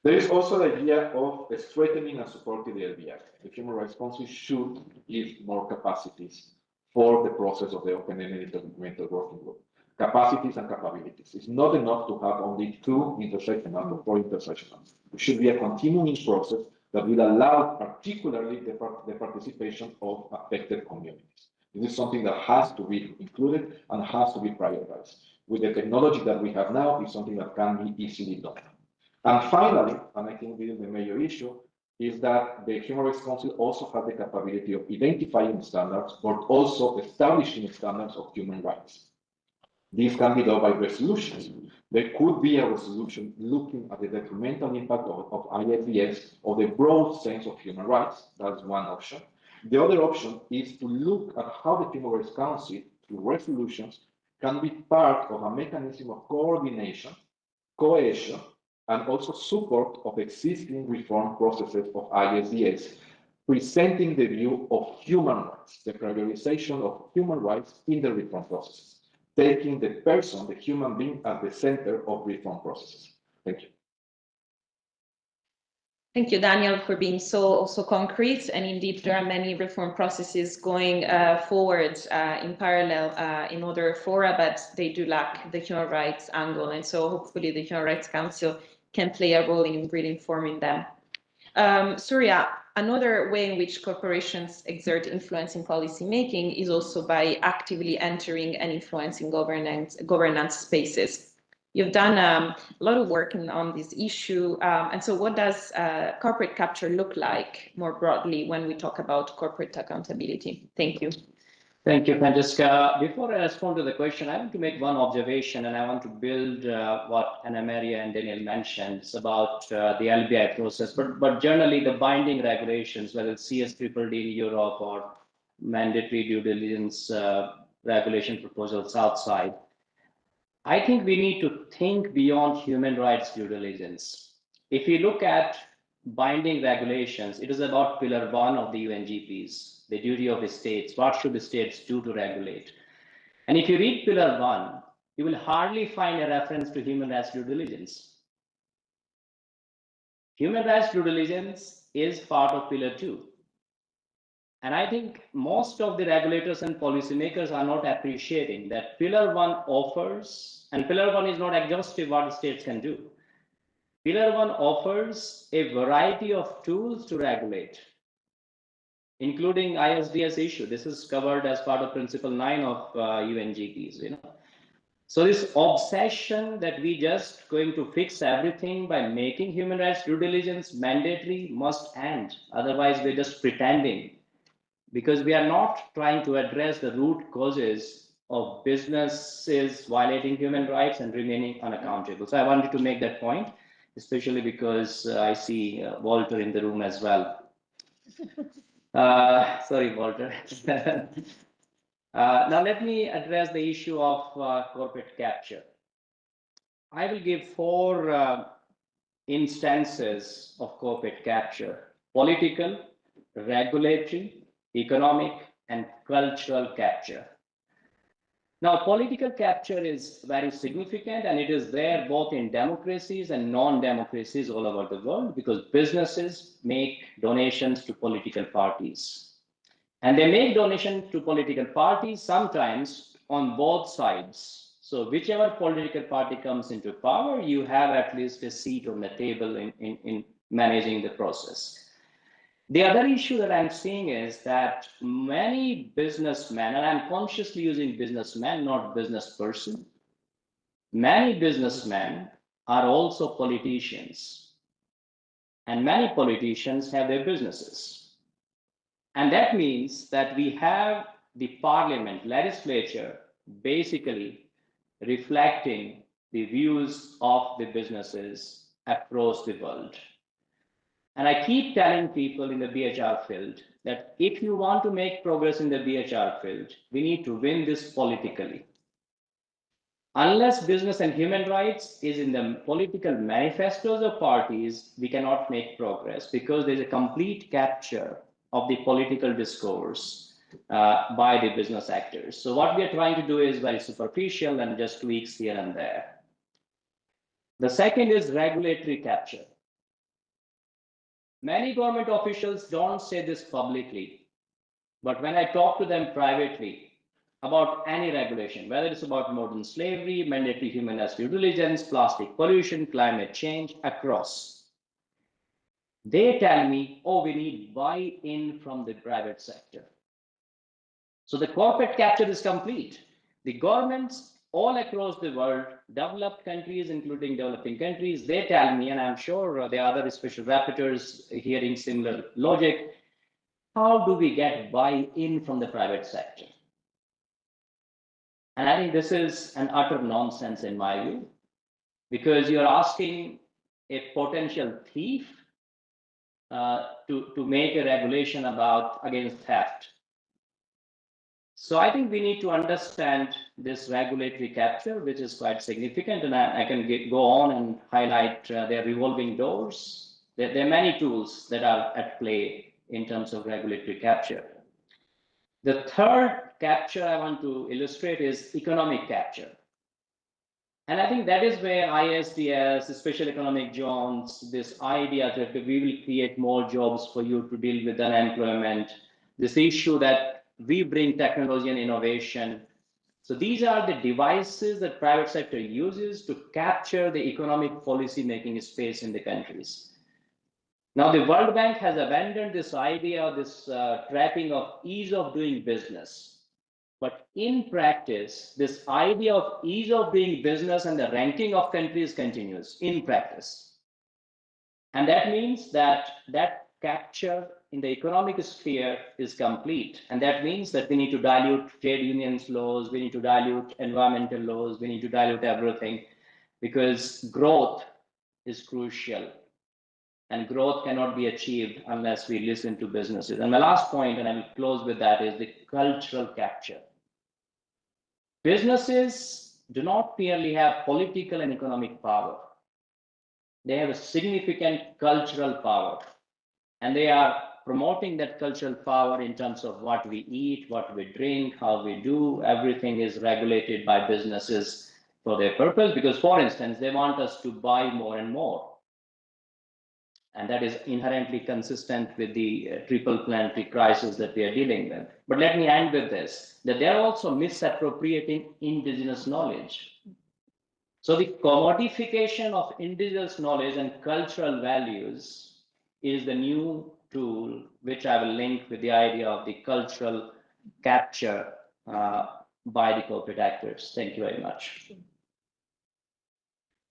S4: There is also the idea of strengthening and supporting the LBI. The Human Rights Council should give more capacities for the process of the open-ended intergovernmental working group. Capacities and capabilities. It's not enough to have only two intersectional or four intersectional. It should be a continuing process that will allow particularly the participation of affected communities. This is something that has to be included and has to be prioritized. With the technology that we have now, it's something that can be easily done. And finally, and I think this is the major issue, is that the Human Rights Council also has the capability of identifying standards, but also establishing standards of human rights. This can be done by resolutions. There could be a resolution looking at the detrimental impact of ISDS or the broad sense of human rights. That's one option. The other option is to look at how the Human Rights Council, through resolutions, can be part of a mechanism of coordination, cohesion, and also support of existing reform processes of ISDS, presenting the view of human rights, the prioritization of human rights in the reform processes, taking the person, the human being, at the center of reform processes. Thank you.
S3: Thank you, Daniel, for being so concrete. And indeed, there are many reform processes going forward in parallel in other fora, but they do lack the human rights angle. And so hopefully the Human Rights Council can play a role in informing them. Surya, another way in which corporations exert influence in policy making is also by actively entering and influencing governance spaces. You've done a lot of work on this issue. And so what does corporate capture look like more broadly when we talk about corporate accountability? Thank you.
S2: Thank you, Francesca. Before I respond to the question, I want to make one observation, and I want to build what Anna Maria and Daniel mentioned. It's about the LBI process, but generally the binding regulations, whether it's CS-DDD in Europe or mandatory due diligence regulation proposals outside. I think we need to think beyond human rights due diligence. If you look at binding regulations, it is about pillar 1 of the UNGPs, the duty of the states. What should the states do to regulate? And if you read pillar 1, you will hardly find a reference to human rights due diligence. Human rights due diligence is part of pillar 2. And I think most of the regulators and policymakers are not appreciating that pillar 1 offers, and pillar 1 is not exhaustive what the states can do. Pillar 1 offers a variety of tools to regulate, including ISDS issue. This is covered as part of Principle 9 of UNGPs. So this obsession that we just going to fix everything by making human rights due diligence mandatory must end. Otherwise, we're just pretending, because we are not trying to address the root causes of businesses violating human rights and remaining unaccountable. So I wanted to make that point, especially because I see Walter in the room as well. Sorry, Walter. Now let me address the issue of corporate capture. I will give 4 instances of corporate capture: political, regulatory, economic, and cultural capture. Now, political capture is very significant, and it is there both in democracies and non-democracies all over the world, because businesses make donations to political parties. And they make donations to political parties sometimes on both sides. So whichever political party comes into power, you have at least a seat on the table in managing the process. The other issue that I'm seeing is that many businessmen, and I'm consciously using businessmen, not business person, many businessmen are also politicians. And many politicians have their businesses. And that means that we have the parliament, legislature, basically reflecting the views of the businesses across the world. And I keep telling people in the BHR field that if you want to make progress in the BHR field, we need to win this politically. Unless business and human rights is in the political manifestos of parties, we cannot make progress, because there's a complete capture of the political discourse by the business actors. So what we are trying to do is very superficial and just tweaks here and there. The second is regulatory capture. Many government officials don't say this publicly, but when I talk to them privately about any regulation, whether it's about modern slavery, mandatory human rights due diligence, plastic pollution, climate change, across, they tell me, oh, we need buy-in from the private sector. So the corporate capture is complete. The governments all across the world, developed countries, including developing countries, they tell me, and I'm sure the other special rapporteurs hearing similar logic, how do we get buy-in from the private sector? And I think this is an utter nonsense in my view, because you're asking a potential thief to make a regulation against theft. So I think we need to understand this regulatory capture, which is quite significant, and I can go on and highlight their revolving doors. There are many tools that are at play in terms of regulatory capture. The third capture I want to illustrate is economic capture. And I think that is where ISDS, special economic zones, this idea that we will create more jobs for you to deal with unemployment, this issue that we bring technology and innovation. So these are the devices that private sector uses to capture the economic policy making space in the countries. Now, the World Bank has abandoned this idea of this trapping of ease of doing business. But in practice, this idea of ease of doing business and the ranking of countries continues in practice. And that means that that capture in the economic sphere is complete. And that means that we need to dilute trade unions laws, we need to dilute environmental laws, we need to dilute everything, because growth is crucial. And growth cannot be achieved unless we listen to businesses. And my last point, and I will close with that, is the cultural capture. Businesses do not merely have political and economic power. They have a significant cultural power, and they are promoting that cultural power in terms of what we eat, what we drink, how we do. Everything is regulated by businesses for their purpose, because, for instance, they want us to buy more and more. And that is inherently consistent with the triple planetary crisis that we are dealing with. But let me end with this, that they're also misappropriating indigenous knowledge. So the commodification of indigenous knowledge and cultural values is the new tool, which I will link with the idea of the cultural capture by the corporate actors. Thank you very much.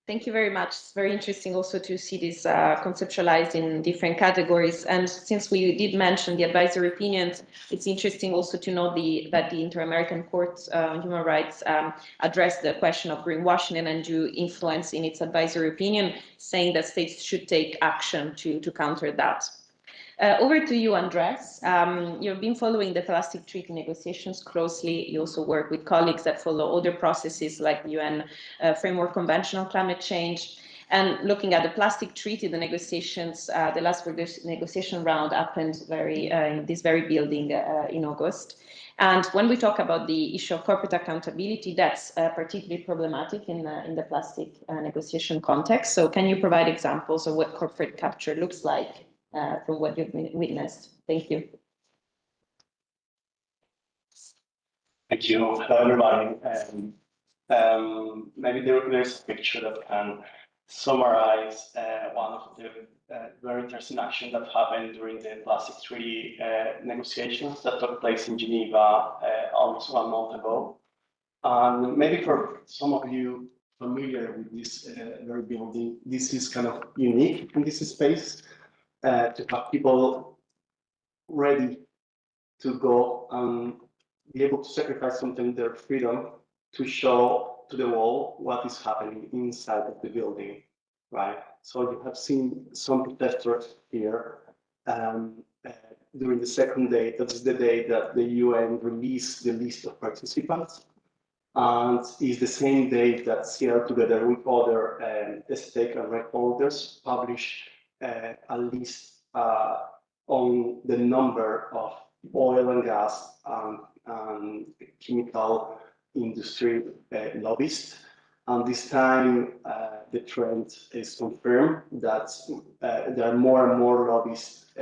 S3: Thank you very much. It's very interesting also to see this conceptualized in different categories. And since we did mention the advisory opinions, it's interesting also to know that the Inter-American Court on Human Rights addressed the question of greenwashing and undue influence in its advisory opinion, saying that states should take action to counter that. Over to you, Andres. You've been following the plastic treaty negotiations closely. You also work with colleagues that follow other processes like the UN Framework Convention on Climate Change. And looking at the plastic treaty, the negotiations, the last negotiation round happened in this very building in August. And when we talk about the issue of corporate accountability, that's particularly problematic in the plastic negotiation context. So can you provide examples of what corporate capture looks like from what you've witnessed? Thank you.
S5: Thank you. Hello, everybody. Maybe there's a picture that can summarize one of the very interesting actions that happened during the plastic treaty negotiations that took place in Geneva almost 1 month ago. And maybe for some of you familiar with this very building, this is kind of unique in this space. To have people ready to go and be able to sacrifice something, their freedom, to show to the world what is happening inside of the building, right? So you have seen some protesters here during the second day. That is the day that the UN released the list of participants. And it's the same day that CL, together with other stake and right holders, published a list on the number of oil and gas and chemical industry lobbyists. And this time, the trend is confirmed that there are more and more lobbyists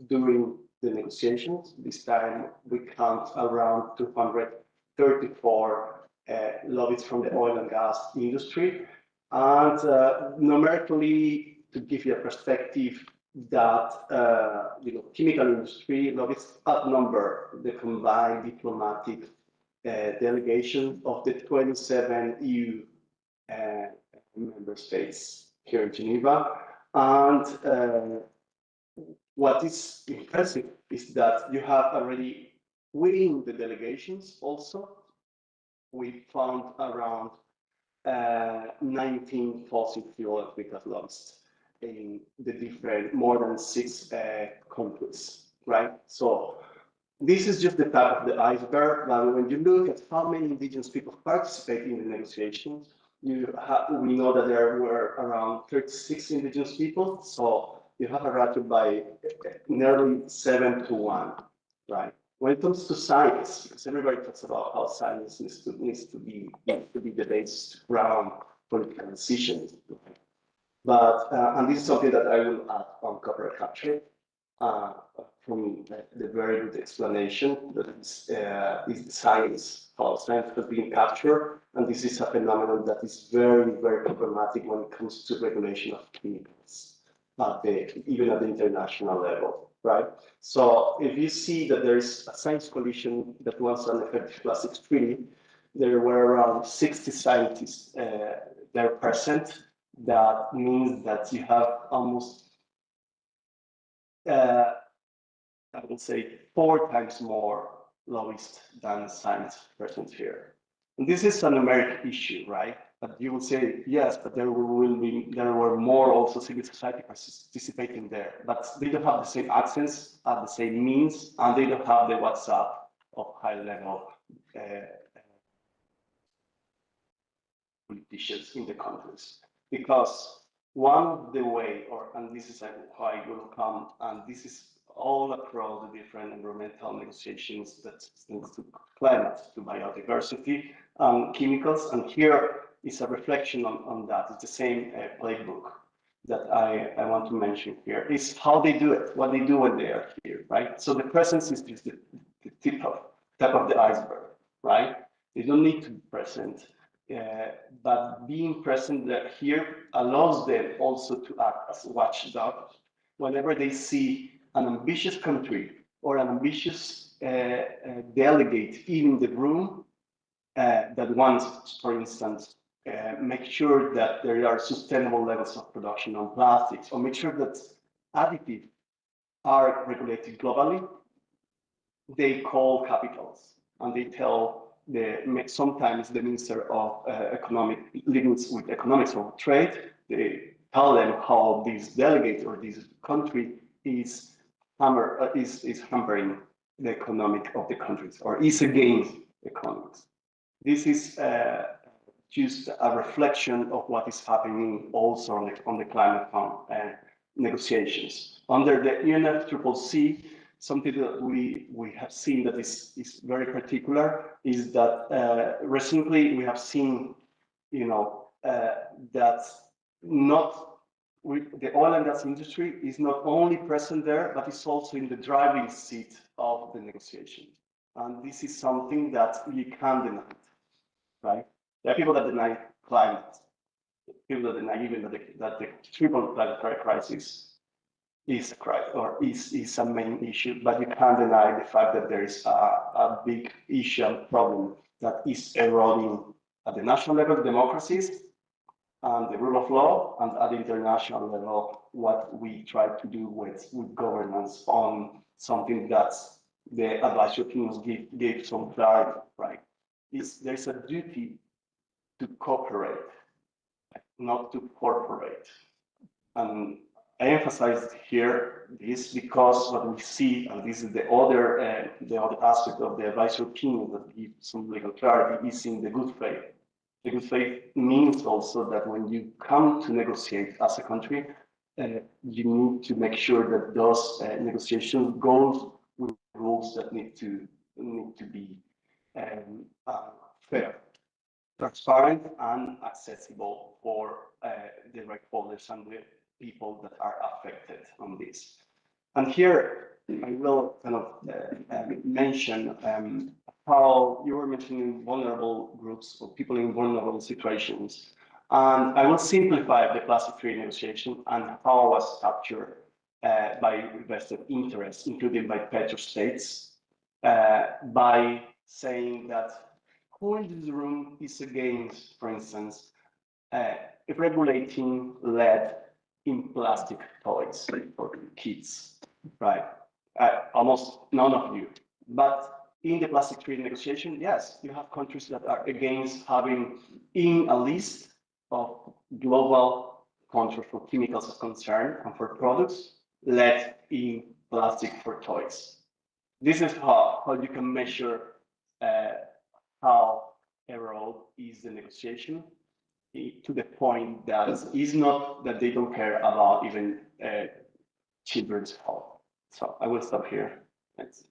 S5: during the negotiations. This time, we count around 234 lobbyists from the oil and gas industry. And numerically, to give you a perspective, that chemical industry lobbyists outnumber the combined diplomatic delegation of the 27 EU member states here in Geneva. And what is impressive is that you have already within the delegations also, we found around 19 fossil fuel lobbyists in the different, more than 6 countries, right? So this is just the top of the iceberg. But when you look at how many indigenous people participate in the negotiations, we know that there were around 36 indigenous people. So you have a ratio by nearly 7 to 1, right? When it comes to science, because everybody talks about how science needs to be the base ground for the decisions. But, and this is something that I will add on corporate capture from the very good explanation that is the science, how science has been captured. And this is a phenomenon that is very, very problematic when it comes to regulation of chemicals. even at the international level, right? So if you see that there is a science coalition that wants an effective plastics treaty, there were around 60 scientists there present. That means that you have almost, I would say, 4 times more lobbyists than science present here. And this is a numeric issue, right? But you will say, yes, but there were more also civil society participating there, but they don't have the same access, the same means, and they don't have the WhatsApp of high level politicians in the countries. Because one of the way, and this is how I will come, and this is all across the different environmental negotiations that links to climate, to biodiversity, chemicals, and here is a reflection on that. It's the same playbook that I want to mention here, is how they do it, what they do when they are here, right? So the presence is just the tip of the iceberg, right? They don't need to be present, but being present here allows them also to act as watchdogs whenever they see an ambitious country or an ambitious delegate in the room that wants, for instance, make sure that there are sustainable levels of production on plastics, or make sure that additives are regulated globally. They call capitals and they tell sometimes the Minister of Economics with Economics or Trade, they tell them how this delegate or this country is hampering the economic of the countries or is against economics. This is just a reflection of what is happening also on the climate fund negotiations. Under the UNFCCC, something that we have seen that is very particular is that recently we have seen, that the oil and gas industry is not only present there, but it's also in the driving seat of the negotiation. And this is something that you can't deny, right? There are people that deny climate, people that deny even that the triple planetary crisis is a crisis or is a main issue, but you can't deny the fact that there is a big issue and problem that is eroding at the national level democracies and the rule of law, and at the international level what we try to do with governance on something that the advisory opinions gave some clarity, right? There's a duty to cooperate, not to corporate. And I emphasize here this because what we see, and this is the other aspect of the advisory opinion that gives some legal clarity, is in the good faith. The good faith means also that when you come to negotiate as a country, you need to make sure that those negotiations go with rules that need to be fair, transparent, and accessible for the stakeholders and the people that are affected on this. And here I will kind of mention how you were mentioning vulnerable groups or people in vulnerable situations. And I will simplify the plastic free negotiation and how it was captured by vested interests, including by petrostates, by saying that who in this room is against, for instance, regulating lead in plastic toys for kids, right? Almost none of you. But in the plastic trade negotiation, yes, you have countries that are against having in a list of global controls for chemicals of concern and for products lead in plastic for toys. This is how you can measure how erode is the negotiation to the point that is not that they don't care about even children's health. So I will stop here. Thanks.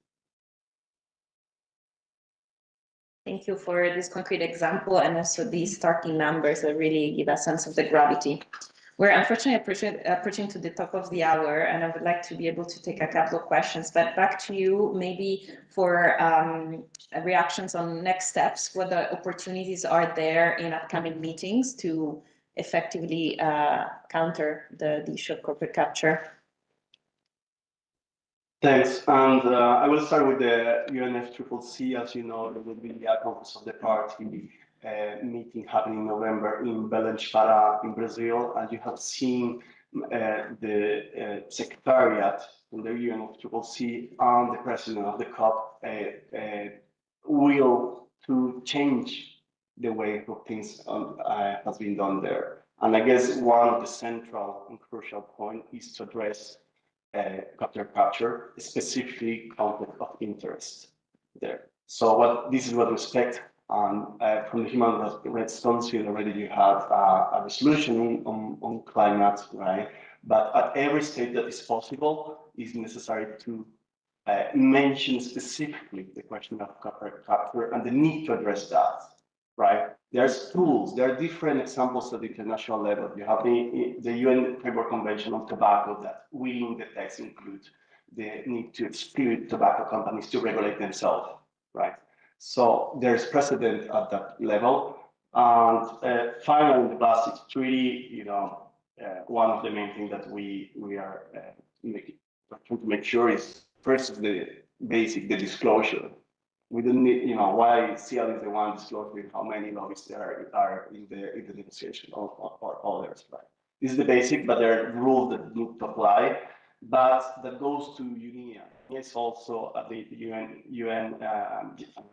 S3: Thank you for this concrete example and also these starting numbers that really give a sense of the gravity. We're unfortunately approaching to the top of the hour, and I would like to be able to take a couple of questions, but back to you maybe for reactions on next steps, what the opportunities are there in upcoming meetings to effectively counter the issue of corporate capture.
S5: Thanks. And I will start with the UNFCCC. As you know, there will be a Conference of the Party meeting happening in November in Belém do Pará in Brazil. And you have seen the Secretariat from the UNFCCC and the President of the COP will to change the way of things has been done there. And I guess one of the central and crucial points is to address capture, specifically conflict of interest there. So this is what we expect. From the Human Rights Council already you have a resolution on climate, right? But at every stage that is possible, is necessary to mention specifically the question of corporate capture and the need to address that, right? There's tools, there are different examples at the international level. You have the UN Framework Convention on Tobacco that within the text include the need to exclude tobacco companies to regulate themselves, right? So there's precedent at that level. And finally, the Plastics Treaty, you know, one of the main things that we are trying to make sure is first the the disclosure. We don't need, you know, why CL is the one disclosing how many lobbyists there are in the negotiation or others, right? This is the basic, but there are rules that need to apply. But that goes to UNEA. It's also at the UN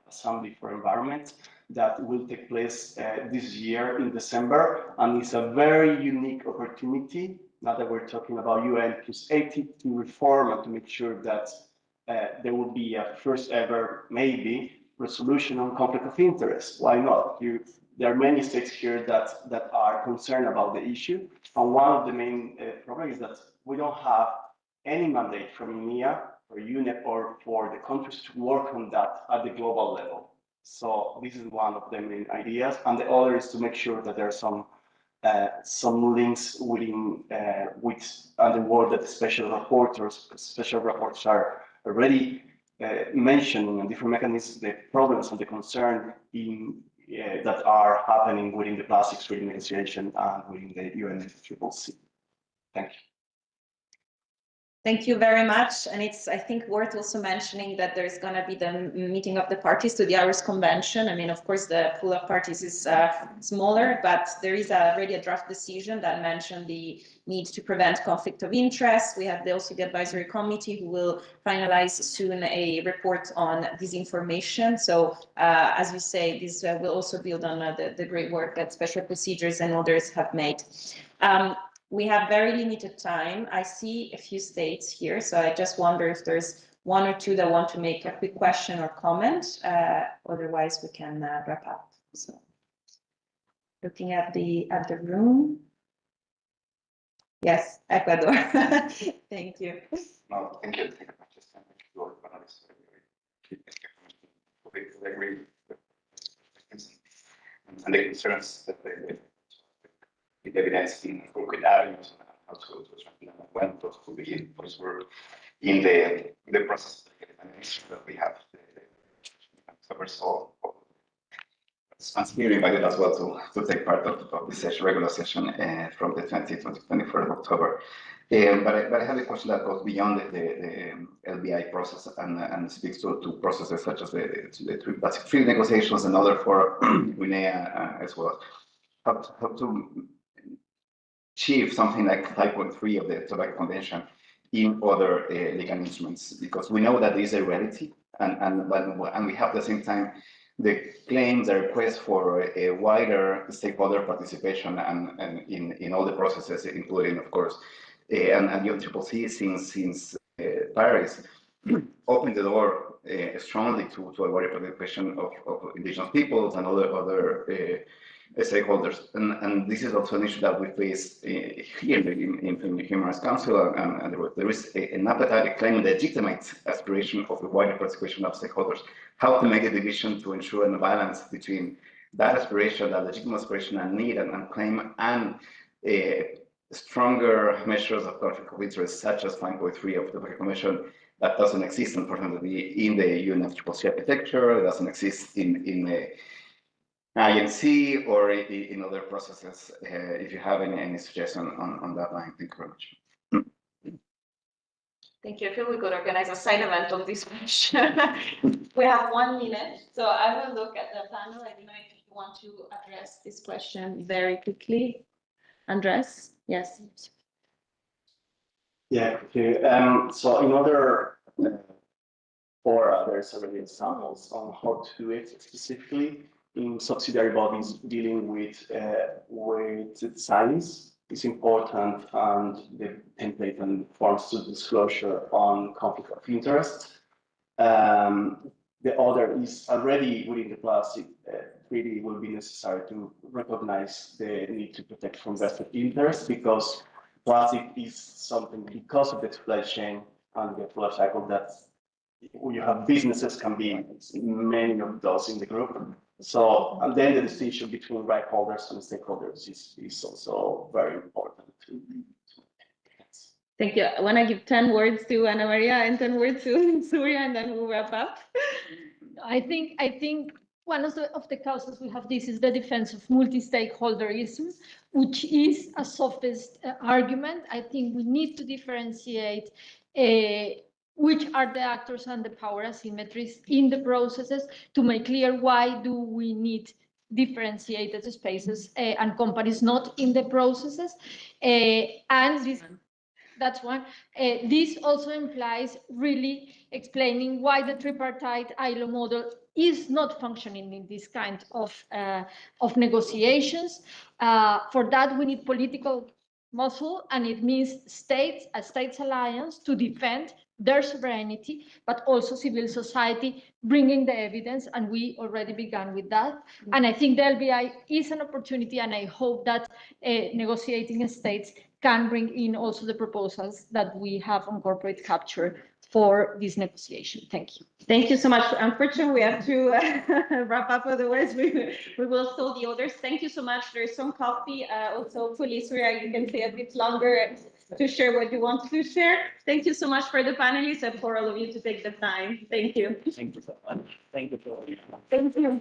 S5: Assembly for Environment that will take place this year in December, and it's a very unique opportunity. Now that we're talking about UN +80 to reform and to make sure that there will be a first ever, maybe, resolution on conflict of interest. Why not? There are many states here that are concerned about the issue. And one of the main problems is that we don't have any mandate from UNEA or UNEP or for the countries to work on that at the global level. So this is one of the main ideas. And the other is to make sure that there are some links within and the work that special reports are already mentioning in different mechanisms the problems and the concern that are happening within the plastics treaty negotiation and within the UNFCCC. Thank you.
S3: Thank you very much. And it's, I think, worth also mentioning that there's going to be the meeting of the parties to the Aarhus Convention. I mean, of course, the pool of parties is smaller, but there is already a draft decision that mentioned the need to prevent conflict of interest. We have also the advisory committee who will finalize soon a report on disinformation. So, as you say, this will also build on the great work that Special Procedures and others have made. We have very limited time. I see a few states here, so I just wonder if there's one or two that want to make a quick question or comment. Otherwise, we can wrap up. So, looking at the room. Yes, Ecuador. Thank you.
S6: No, thank you. And the concerns that the evidence in concrete avenues and how to when those will be were in the process that we have so I'm here invited as well to take part of this regular session from the 20th to the 21st of October. But I have a question that goes beyond the LBI process and speaks to processes such as the basic treaty negotiations and other for UNEA as well. How to achieve something like 5.3 of the Tobacco Convention in other legal instruments, because we know that this is a reality, and we have at the same time the claims, the requests for a wider stakeholder participation and in all the processes, including, of course, and the UNFCCC since Paris opened the door strongly to a wider participation of indigenous peoples and other stakeholders, and this is also an issue that we face here in the Human Rights Council, and there is an appetite claiming the legitimate aspiration of the wider participation of stakeholders. How to make a division to ensure a balance between that aspiration, that legitimate aspiration and need and claim, and stronger measures of conflict of interest, such as 5.3 of the Tobacco Convention, that doesn't exist, unfortunately, in the UNFCCC architecture. It doesn't exist in INC or in other processes, if you have any suggestion on that line. Thank you very much.
S3: Thank you. I feel we could organize a side event on this question. We have 1 minute, so I will look at the panel. I don't know if you want to address this question very quickly. Andres, yes.
S5: Yeah, okay. So in other fora, there's already examples on how to do it specifically in subsidiary bodies dealing with science. Is important, and the template and forms to disclosure on conflict of interest. The other is already within the plastic treaty will be necessary to recognize the need to protect from vested interest, because plastic is something, because of the supply chain and the full cycle, that you have businesses can be many of those in the group. So, and then the distinction between right holders and stakeholders is also very important.
S3: Thank you. I want to give 10 words to Ana Maria and 10 words to Surya, and then we'll wrap up.
S1: I think one of the causes we have this is the defense of multi-stakeholderism, which is a sophist argument. I think we need to differentiate which are the actors and the power asymmetries in the processes to make clear why do we need differentiated spaces and companies not in the processes. And that's one. This also implies really explaining why the tripartite ILO model is not functioning in this kind of negotiations. For that, we need political muscle, and it means a states alliance to defend their sovereignty, but also civil society bringing the evidence, and we already began with that. And I think the LBI is an opportunity, and I hope that negotiating states can bring in also the proposals that we have on corporate capture for this negotiation. Thank you.
S3: Thank you so much. Unfortunately, we have to wrap up, otherwise we will still the others. Thank you so much. There's some coffee. Also, hopefully, Surya, you can stay a bit longer to share what you want to share. Thank you so much for the panelists and for all of you to take the time. Thank you.
S2: Thank you so much. Thank you.
S3: Thank you.